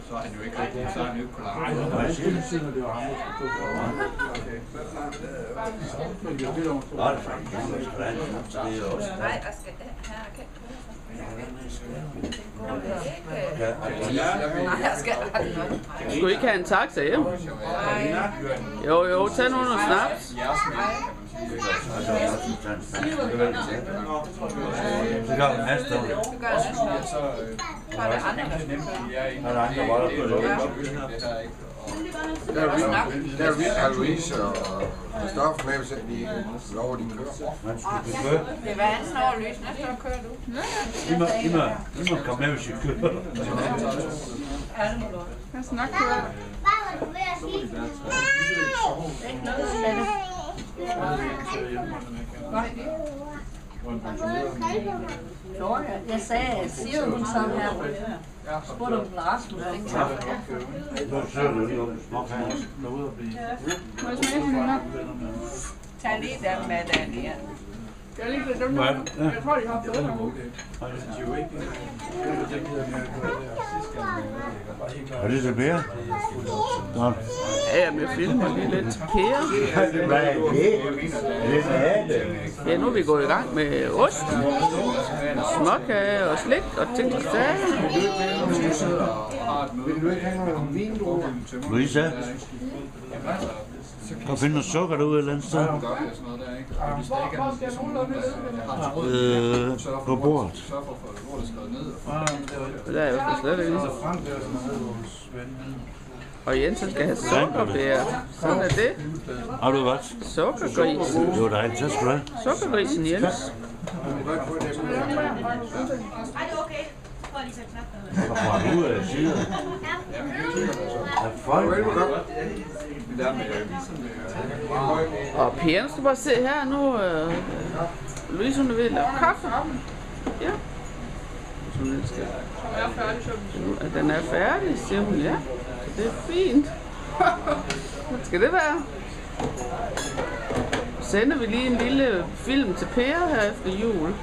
Så er han jo ikke rigtig, så er han jo ikke på langt. Nej, det var ham, Nej, jeg skal her kan Skulle du ikke have en taxa hjem? Jo, tag nu noget snaps. Så gør vi næste år. Der er Louise og Christoffer med, hvis de lover, de kører. Det er hvad han snor lys. Næste år kører du. I må komme med, hvis I kører. Ja, det må du. Jeg skal nok køre. Jeg sagde, siger hun sådan her. Spurgte hun Rasmus, ikke tak. Nu søger du lige om småkager. Må jeg smage på den her? Tag lige den med den igen. Jeg er lige lidt dem der. Jeg tror, de har fået dem. Er det så mere? Ja, jeg filmer lige lidt kære. Hvad er det? Ja, nu er vi gået i gang med ost, småkage og slik og ting og sager. Vil du ikke have nogle vindruer? Louise, kan du finde noget sukker derude et eller andet sted? På bordet. Det er jo slet ikke. Og Jensen skal have sukkerbær. Sådan er det. Har du godt? Sukkergrisen. Det var dejligt. Tak skal du have. Sukkergrisen Jens. Og fra ud af siden. Og pigerne skal bare se her nu. Louise, hun er ved at lave kaffe. Ja. Den er færdig, siger hun, ja. Så det er fint. Hvad skal det være? Så sender vi lige en lille film til Per her efter jul.